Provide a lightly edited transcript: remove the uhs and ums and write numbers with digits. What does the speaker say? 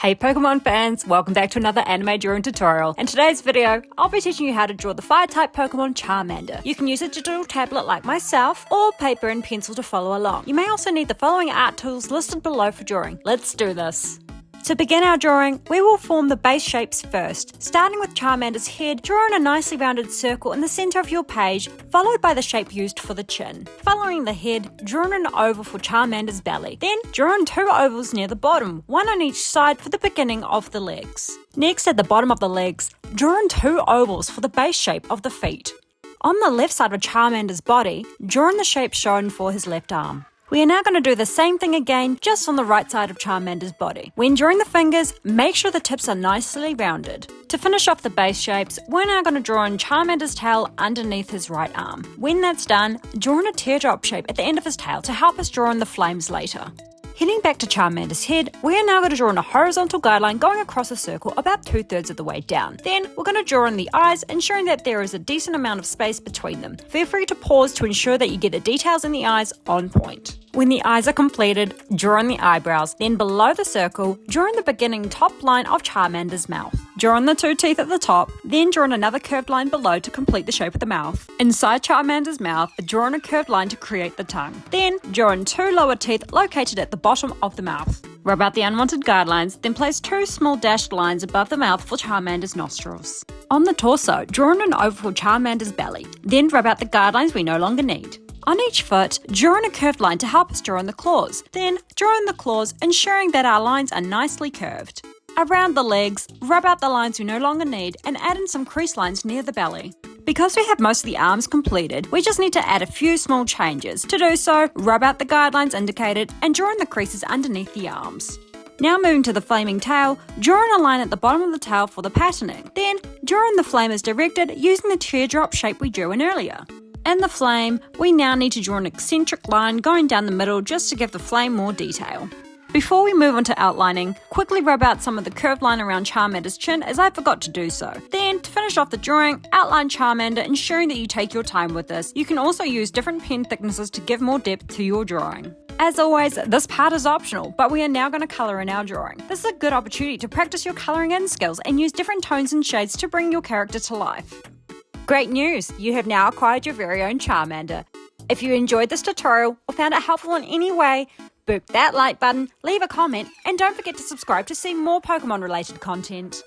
Hey Pokemon fans, welcome back to another anime drawing tutorial. In today's video, I'll be teaching you how to draw the fire-type Pokemon Charmander. You can use a digital tablet like myself, or paper and pencil to follow along. You may also need the following art tools listed below for drawing. Let's do this. To begin our drawing, we will form the base shapes first. Starting with Charmander's head, draw in a nicely rounded circle in the centre of your page, followed by the shape used for the chin. Following the head, draw in an oval for Charmander's belly. Then, draw in two ovals near the bottom, one on each side for the beginning of the legs. Next, at the bottom of the legs, draw in two ovals for the base shape of the feet. On the left side of Charmander's body, draw in the shape shown for his left arm. We are now going to do the same thing again, just on the right side of Charmander's body. When drawing the fingers, make sure the tips are nicely rounded. To finish off the base shapes, we're now going to draw in Charmander's tail underneath his right arm. When that's done, draw in a teardrop shape at the end of his tail to help us draw in the flames later. Heading back to Charmander's head, we are now going to draw in a horizontal guideline going across a circle about 2/3 of the way down. Then, we're going to draw in the eyes, ensuring that there is a decent amount of space between them. Feel free to pause to ensure that you get the details in the eyes on point. When the eyes are completed, draw in the eyebrows, then below the circle, draw in the beginning top line of Charmander's mouth. Draw in the two teeth at the top, then draw in another curved line below to complete the shape of the mouth. Inside Charmander's mouth, draw in a curved line to create the tongue. Then, draw in two lower teeth located at the bottom of the mouth. Rub out the unwanted guidelines, then place two small dashed lines above the mouth for Charmander's nostrils. On the torso, draw in an oval for Charmander's belly, then rub out the guidelines we no longer need. On each foot, draw in a curved line to help us draw in the claws. Then, draw in the claws, ensuring that our lines are nicely curved. Around the legs, rub out the lines we no longer need and add in some crease lines near the belly. Because we have most of the arms completed, we just need to add a few small changes. To do so, rub out the guidelines indicated and draw in the creases underneath the arms. Now moving to the flaming tail, draw in a line at the bottom of the tail for the patterning. Then, draw in the flame as directed using the teardrop shape we drew in earlier. In the flame, we now need to draw an eccentric line going down the middle just to give the flame more detail. Before we move on to outlining, quickly rub out some of the curved line around Charmander's chin as I forgot to do so. Then, to finish off the drawing, outline Charmander, ensuring that you take your time with this. You can also use different pen thicknesses to give more depth to your drawing. As always, this part is optional, but we are now going to colour in our drawing. This is a good opportunity to practice your colouring in skills and use different tones and shades to bring your character to life. Great news! You have now acquired your very own Charmander. If you enjoyed this tutorial or found it helpful in any way, boop that like button, leave a comment, and don't forget to subscribe to see more Pokemon related content.